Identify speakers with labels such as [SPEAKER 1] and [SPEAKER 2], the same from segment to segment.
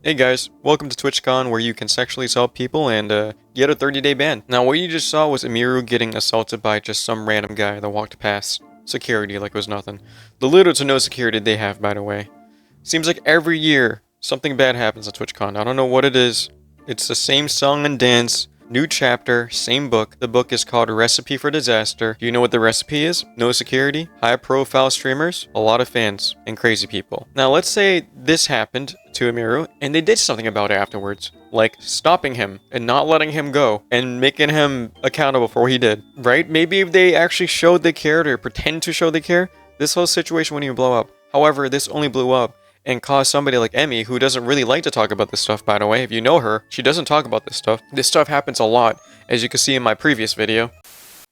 [SPEAKER 1] Hey guys, welcome to TwitchCon where you can sexually assault people and get a 30-day ban. Now what you just saw was Emiru getting assaulted by just some random guy that walked past security like it was nothing. The little to no security they have, by the way. Seems like every year something bad happens at TwitchCon. I don't know what it is. It's the same song and dance, new chapter, same book. The book is called Recipe for Disaster. Do you know what the recipe is? No security, high profile streamers, a lot of fans, and crazy people. Now let's say this happened to Emiru, and they did something about it afterwards. Like stopping him and not letting him go and making him accountable for what he did, right? Maybe if they actually showed they cared or pretend to show they care, this whole situation wouldn't even blow up. However, this only blew up and caused somebody like Emmy, who doesn't really like to talk about this stuff, by the way. If you know her, she doesn't talk about this stuff. This stuff happens a lot, as you can see in my previous video.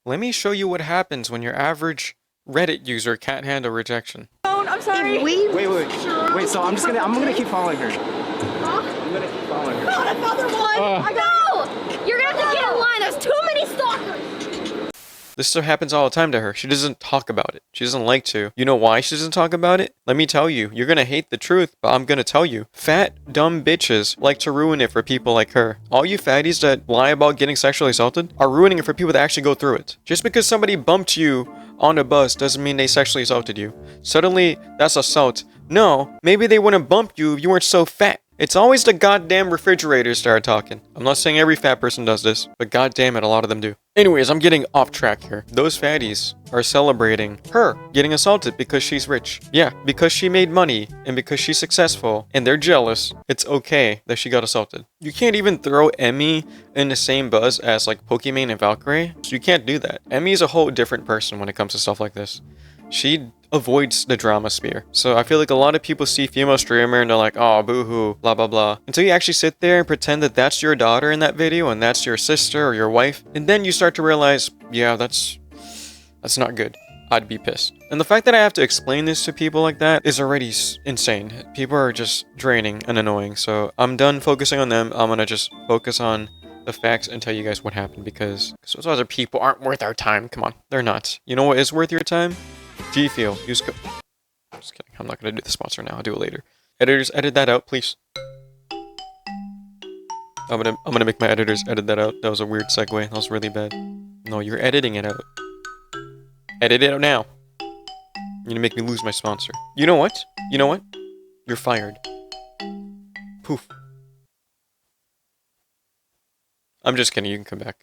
[SPEAKER 1] Let me show you what happens when your average Reddit user can't handle rejection.
[SPEAKER 2] I'm sorry.
[SPEAKER 3] Wait, so I'm gonna keep following her. I'm gonna keep following her.
[SPEAKER 2] Not another one! I know! You're gonna have to get in line, there's too many stalkers!
[SPEAKER 1] This stuff happens all the time to her. She doesn't talk about it. She doesn't like to. You know why she doesn't talk about it? Let me tell you. You're gonna hate the truth, but I'm gonna tell you. Fat, dumb bitches like to ruin it for people like her. All you fatties that lie about getting sexually assaulted are ruining it for people that actually go through it. Just because somebody bumped you on a bus doesn't mean they sexually assaulted you. Suddenly, that's assault. No, maybe they wouldn't bump you if you weren't so fat. It's always the goddamn refrigerators that are talking. I'm not saying every fat person does this, but goddamn it, a lot of them do. Anyways, I'm getting off track here. Those fatties are celebrating her getting assaulted because she's rich. Yeah, because she made money and because she's successful and they're jealous, it's okay that she got assaulted. You can't even throw Emmy in the same buzz as like Pokimane and Valkyrie. So you can't do that. Emmy is a whole different person when it comes to stuff like this. She avoids the drama sphere. So I feel like a lot of people see female streamer and they're like, oh, boo-hoo, blah, blah, blah. Until you actually sit there and pretend that that's your daughter in that video and that's your sister or your wife. And then you start to realize, yeah, that's not good. I'd be pissed. And the fact that I have to explain this to people like that is already insane. People are just draining and annoying. So I'm done focusing on them. I'm gonna just focus on the facts and tell you guys what happened because those other people aren't worth our time. Come on, they're not. You know what is worth your time? G Fuel. Use code. Just kidding. I'm not gonna do the sponsor now. I'll do it later. Editors, edit that out, please. I'm gonna make my editors edit that out. That was a weird segue. That was really bad. No, you're editing it out. Edit it out now. You're gonna make me lose my sponsor. You know what? You know what? You're fired. Poof. I'm just kidding. You can come back.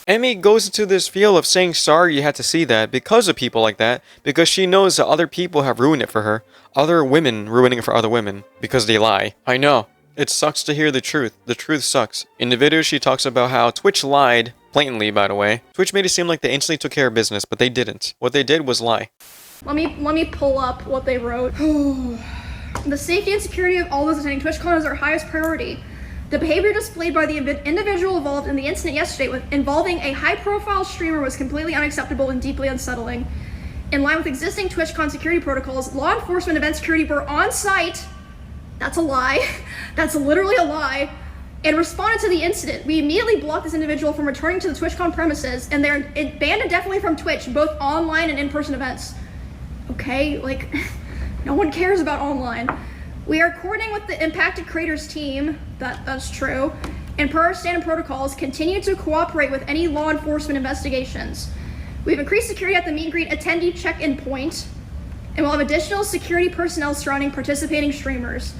[SPEAKER 1] Emmy goes into this feel of saying sorry you had to see that because of people like that, because she knows that other people have ruined it for her. Other women ruining it for other women because they lie. I know. It sucks to hear the truth. The truth sucks. In the video, she talks about how Twitch lied, blatantly by the way. Twitch made it seem like they instantly took care of business, but they didn't. What they did was lie.
[SPEAKER 2] Let me pull up what they wrote. The safety and security of all those attending TwitchCon is our highest priority. The behavior displayed by the individual involved in the incident yesterday involving a high-profile streamer was completely unacceptable and deeply unsettling. In line with existing TwitchCon security protocols, law enforcement event security were on site. That's a lie. That's literally a lie. And responded to the incident. We immediately blocked this individual from returning to the TwitchCon premises, and they're banned indefinitely from Twitch, both online and in-person events. Okay, like, no one cares about online. We are coordinating with the impacted creators team, that's true, and per our standard protocols, continue to cooperate with any law enforcement investigations. We've increased security at the meet and greet attendee check-in point, and we'll have additional security personnel surrounding participating streamers.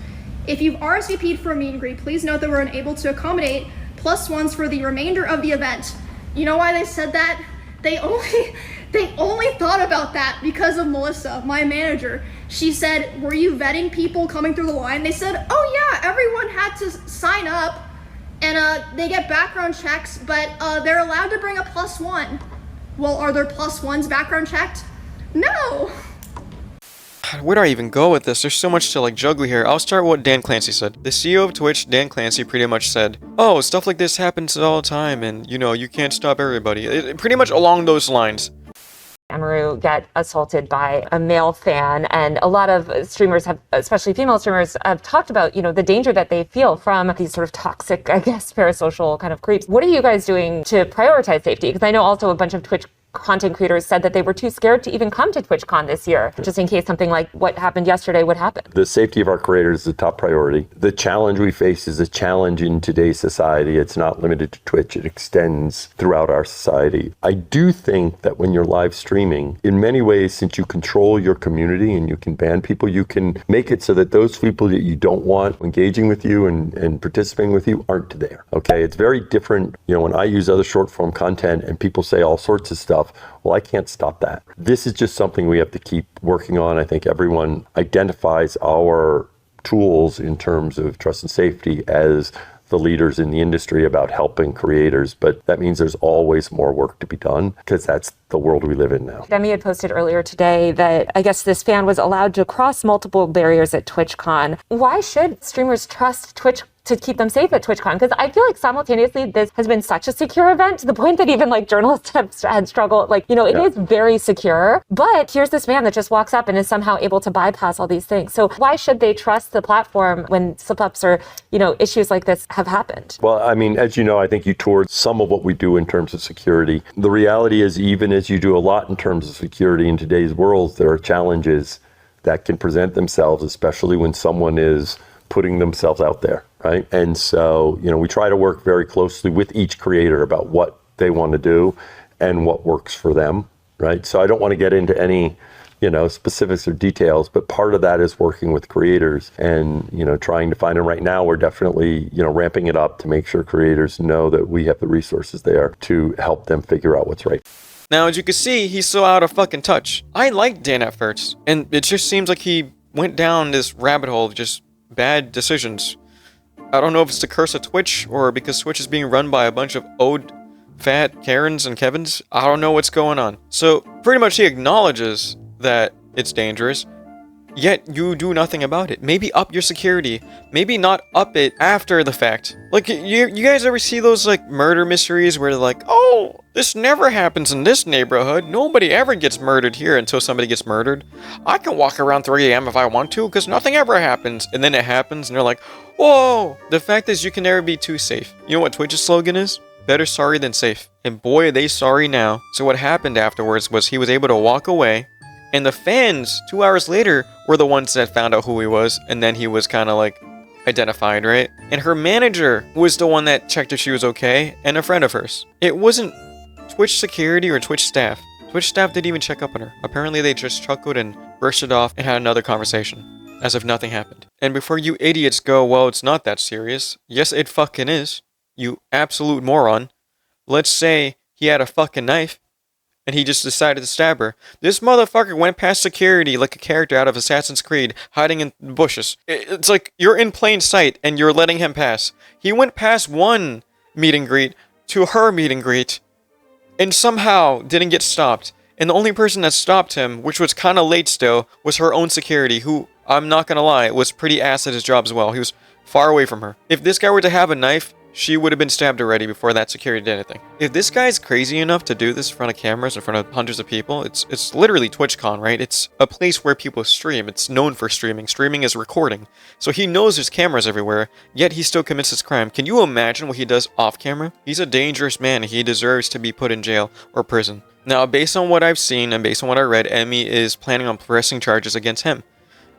[SPEAKER 2] If you've RSVP'd for a meet and greet, please note that we're unable to accommodate +1s for the remainder of the event. You know why they said that? They only thought about that because of Melissa, my manager. She said, were you vetting people coming through the line? They said, oh yeah, everyone had to sign up and they get background checks, but they're allowed to bring a +1. Well, are there +1s background checked? No.
[SPEAKER 1] Where do I even go with this? There's so much to like juggle here. I'll start with what Dan Clancy said. The CEO of Twitch, Dan Clancy, pretty much said, oh, stuff like this happens all the time and, you know, you can't stop everybody. Pretty much along those lines.
[SPEAKER 4] Emiru get assaulted by a male fan, and a lot of streamers have, especially female streamers, have talked about, you know, the danger that they feel from these sort of toxic, I guess, parasocial kind of creeps. What are you guys doing to prioritize safety? Because I know also a bunch of Twitch content creators said that they were too scared to even come to TwitchCon this year, just in case something like what happened yesterday would happen.
[SPEAKER 5] The safety of our creators is the top priority. The challenge we face is a challenge in today's society. It's not limited to Twitch. It extends throughout our society. I do think that when you're live streaming, in many ways, since you control your community and you can ban people, you can make it so that those people that you don't want engaging with you and participating with you aren't there. Okay, it's very different. You know, when I use other short form content and people say all sorts of stuff, well, I can't stop that. This is just something we have to keep working on. I think everyone identifies our tools in terms of trust and safety as the leaders in the industry about helping creators, but that means there's always more work to be done because that's the world we live in now.
[SPEAKER 4] Demi had posted earlier today that I guess this fan was allowed to cross multiple barriers at TwitchCon. Why should streamers trust Twitch to keep them safe at TwitchCon? Because I feel like simultaneously this has been such a secure event to the point that even like journalists have had struggled. Like, you know, it is very secure, but here's this man that just walks up and is somehow able to bypass all these things. So why should they trust the platform when slip-ups or, you know, issues like this have happened?
[SPEAKER 5] Well, I mean, as you know, I think you toured some of what we do in terms of security. The reality is, even as you do a lot in terms of security in today's world, there are challenges that can present themselves, especially when someone is putting themselves out there, right? And so, you know, we try to work very closely with each creator about what they want to do and what works for them, right? So I don't want to get into any, you know, specifics or details, but part of that is working with creators and, you know, trying to find, and right now we're definitely, you know, ramping it up to make sure creators know that we have the resources there to help them figure out what's right.
[SPEAKER 1] Now, as you can see, he's so out of fucking touch. I liked Dan at first, and it just seems like he went down this rabbit hole of just bad decisions. I don't know if it's the curse of Twitch or because Twitch is being run by a bunch of old fat Karens and Kevins. I don't know what's going on. So pretty much he acknowledges that it's dangerous, yet you do nothing about it. Maybe up your security. Maybe not up it after the fact. Like, you guys ever see those, like, murder mysteries where they're like, oh, this never happens in this neighborhood. Nobody ever gets murdered here until somebody gets murdered. I can walk around 3 a.m. if I want to because nothing ever happens. And then it happens and they're like, whoa. The fact is you can never be too safe. You know what Twitch's slogan is? Better sorry than safe. And boy, are they sorry now. So what happened afterwards was he was able to walk away. And the fans, 2 hours later, were the ones that found out who he was, and then he was kind of like identified, right? And her manager was the one that checked if she was okay, and a friend of hers. It wasn't Twitch security or Twitch staff. Twitch staff didn't even check up on her. Apparently they just chuckled and brushed it off and had another conversation, as if nothing happened. And before you idiots go, well, it's not that serious. Yes, it fucking is. You absolute moron. Let's say he had a fucking knife. And he just decided to stab her. This motherfucker went past security like a character out of Assassin's Creed, hiding in the bushes. It's like you're in plain sight and you're letting him pass. He went past one meet and greet to her meet and greet and somehow didn't get stopped. And the only person that stopped him, which was kind of late still, was her own security, who, I'm not gonna lie, was pretty ass at his job as well. He was far away from her. If this guy were to have a knife, she would have been stabbed already before that security did anything. If this guy's crazy enough to do this in front of cameras, in front of hundreds of people, it's literally TwitchCon, right? It's a place where people stream. It's known for streaming. Streaming is recording. So he knows there's cameras everywhere, yet he still commits this crime. Can you imagine what he does off camera? He's a dangerous man. He deserves to be put in jail or prison. Now, based on what I've seen and based on what I read, Emmy is planning on pressing charges against him.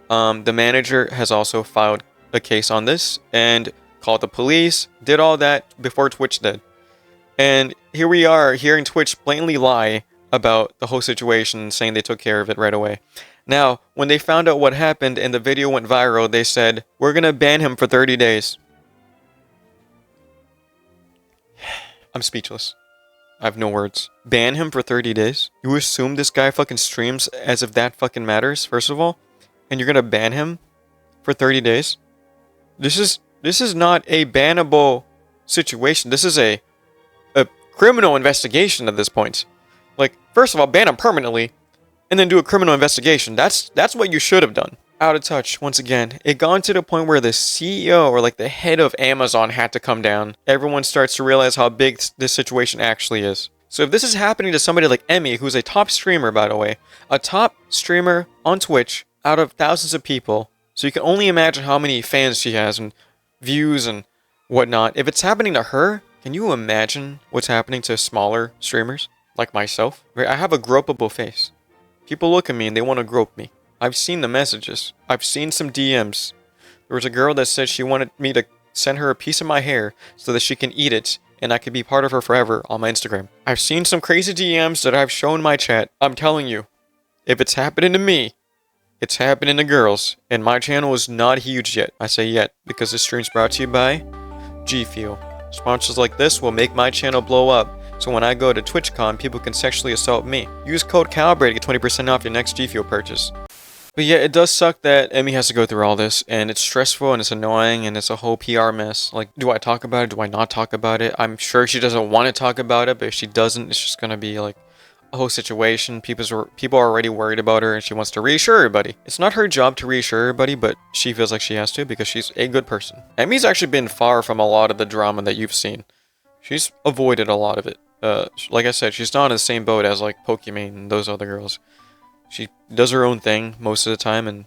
[SPEAKER 1] The manager has also filed a case on this, and called the police, did all that before Twitch did. And here we are hearing Twitch blatantly lie about the whole situation, saying they took care of it right away. Now, when they found out what happened and the video went viral, they said, we're gonna ban him for 30 days. I'm speechless. I have no words. Ban him for 30 days? You assume this guy fucking streams as if that fucking matters, first of all? And you're gonna ban him for 30 days? This is not a bannable situation. This is a criminal investigation at this point. Like, first of all, ban him permanently, and then do a criminal investigation. That's what you should have done. Out of touch, once again. It gone to the point where the CEO, or like the head of Amazon, had to come down. Everyone starts to realize how big this situation actually is. So if this is happening to somebody like Emmy, who's a top streamer, by the way, a top streamer on Twitch out of thousands of people, so you can only imagine how many fans she has and views and whatnot. If it's happening to her, can you imagine what's happening to smaller streamers? like myself, right? I have a gropable face. People look at me and they want to grope me. I've seen the messages. I've seen some DMs. There was a girl that said she wanted me to send her a piece of my hair so that she can eat it and I could be part of her forever on my Instagram. I've seen some crazy DMs that I've shown my chat. I'm telling you, if it's happening to me, it's happening to girls. And my channel is not huge yet. I say yet because this stream's brought to you by G Fuel. Sponsors like this will make my channel blow up. So when I go to TwitchCon, people can sexually assault me. Use code Calibrate to get 20% off your next G Fuel purchase. But yeah, it does suck that Emmy has to go through all this, and it's stressful, and it's annoying, and it's a whole PR mess. Like, do I talk about it? Do I not talk about it? I'm sure she doesn't want to talk about it, but if she doesn't, it's just gonna be like a whole situation. People are already worried about her, and she wants to reassure everybody. It's not her job to reassure everybody, but she feels like she has to because she's a good person. Emmy's actually been far from a lot of the drama that you've seen. She's avoided a lot of it. Like I said, she's not in the same boat as like Pokimane and those other girls. She does her own thing most of the time and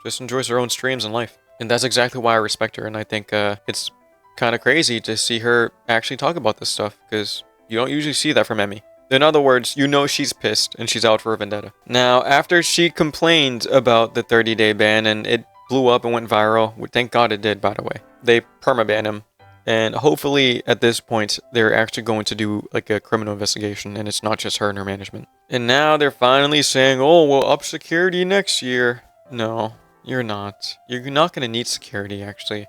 [SPEAKER 1] just enjoys her own streams in life. And that's exactly why I respect her. And I think it's kind of crazy to see her actually talk about this stuff because you don't usually see that from Emmy. In other words, you know she's pissed and she's out for a vendetta. Now, after she complained about the 30-day ban and it blew up and went viral, thank God it did, by the way. They permaban him. And hopefully, at this point, they're actually going to do like a criminal investigation, and it's not just her and her management. And now they're finally saying, "Oh, we'll up security next year." No, you're not. You're not going to need security, actually.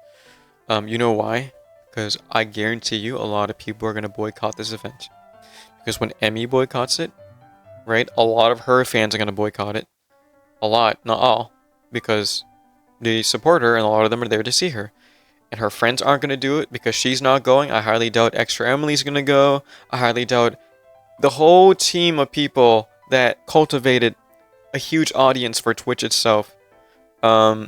[SPEAKER 1] You know why? Because I guarantee you, a lot of people are going to boycott this event. Because when Emmy boycotts it, right, a lot of her fans are going to boycott it. A lot, not all, because they support her, and a lot of them are there to see her. And her friends aren't going to do it because she's not going. I highly doubt Extra Emily's going to go. I highly doubt the whole team of people that cultivated a huge audience for Twitch itself. I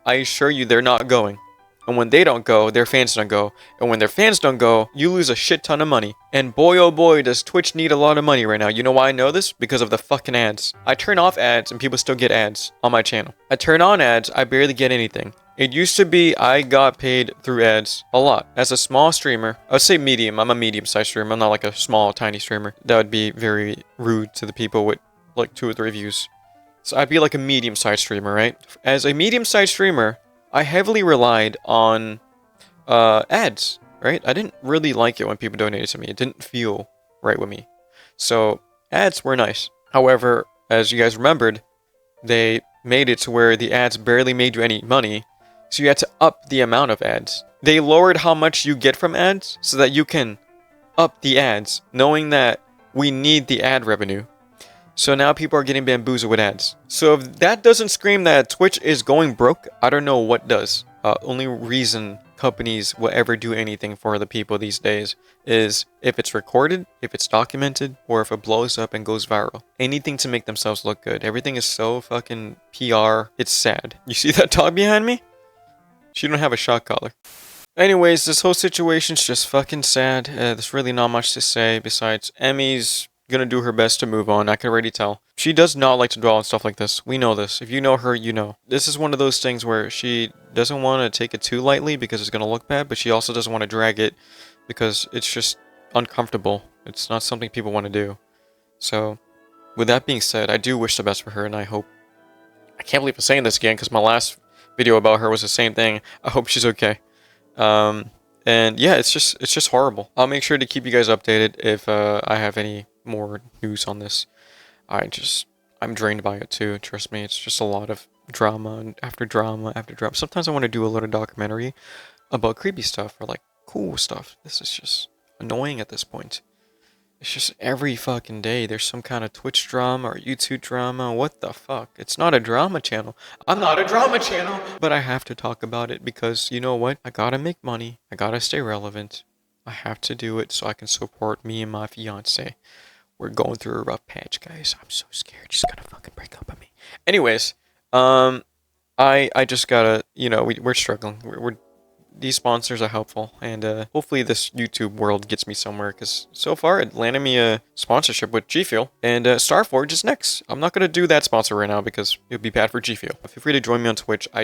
[SPEAKER 1] assure you they're not going. And when they don't go, their fans don't go. And when their fans don't go, you lose a shit ton of money. And boy oh boy does Twitch need a lot of money right now. You know why I know this? Because of the fucking ads. I turn off ads and people still get ads on my channel. I turn on ads, I barely get anything. It used to be I got paid through ads a lot. As a small streamer, I would say medium. I'm a medium-sized streamer. I'm not like a small, tiny streamer. That would be very rude to the people with like 2 or 3 views. So I'd be like a medium-sized streamer, right? As a medium-sized streamer, I heavily relied on ads, right? I didn't really like it when people donated to me. It didn't feel right with me. So ads were nice. However, as you guys remembered, they made it to where the ads barely made you any money. So you had to up the amount of ads. They lowered how much you get from ads so that you can up the ads, knowing that we need the ad revenue. So now people are getting bamboozled with ads. So if that doesn't scream that Twitch is going broke, I don't know what does. Only reason companies will ever do anything for the people these days is if it's recorded, if it's documented, or if it blows up and goes viral. Anything to make themselves look good. Everything is so fucking PR. It's sad. You see that dog behind me? She don't have a shock collar. Anyways, this whole situation's just fucking sad. There's really not much to say besides Emmy's gonna do her best to move on. I can already tell. She does not like to dwell on stuff like this. We know this. If you know her, you know. This is one of those things where she doesn't want to take it too lightly because it's gonna look bad, but she also doesn't want to drag it because it's just uncomfortable. It's not something people want to do. So, with that being said, I do wish the best for her, and I hope... I can't believe I'm saying this again because my last video about her was the same thing. I hope she's okay. And yeah, it's just horrible. I'll make sure to keep you guys updated if I have any more news on this. I'm drained by it too. Trust me, it's just a lot of drama and after drama after drama. Sometimes I want to do a little documentary about creepy stuff or like cool stuff. This is just annoying at this point. It's just every fucking day there's some kind of Twitch drama or YouTube drama. What the fuck? It's not a drama channel. I'm not a drama channel. But I have to talk about it because you know what? I gotta make money. I gotta stay relevant. I have to do it so I can support me and my fiance. We're going through a rough patch, guys. I'm so scared she's gonna fucking break up with me. Anyways, I just gotta, you know, we're struggling. These sponsors are helpful, and hopefully this YouTube world gets me somewhere, because so far it landed me a sponsorship with G Fuel, and Starforge is next. I'm not going to do that sponsor right now, because it would be bad for G Fuel. Feel free to join me on Twitch. I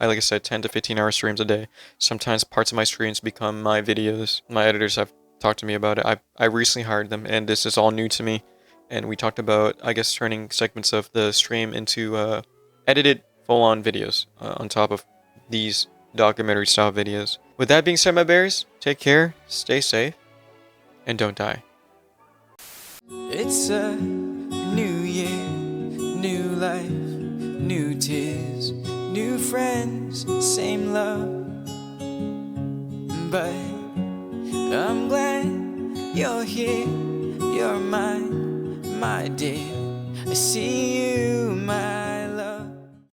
[SPEAKER 1] like I said, 10 to 15 hour streams a day. Sometimes parts of my streams become my videos. My editors have talk to me about it. I recently hired them, and this is all new to me. And we talked about, I guess, turning segments of the stream into edited full-on videos on top of these documentary-style videos. With that being said, my bears, take care, stay safe, and don't die.
[SPEAKER 6] It's a new year, new life, new tears, new friends, same love. But I'm glad you're here, you're mine, my dear. I see you, my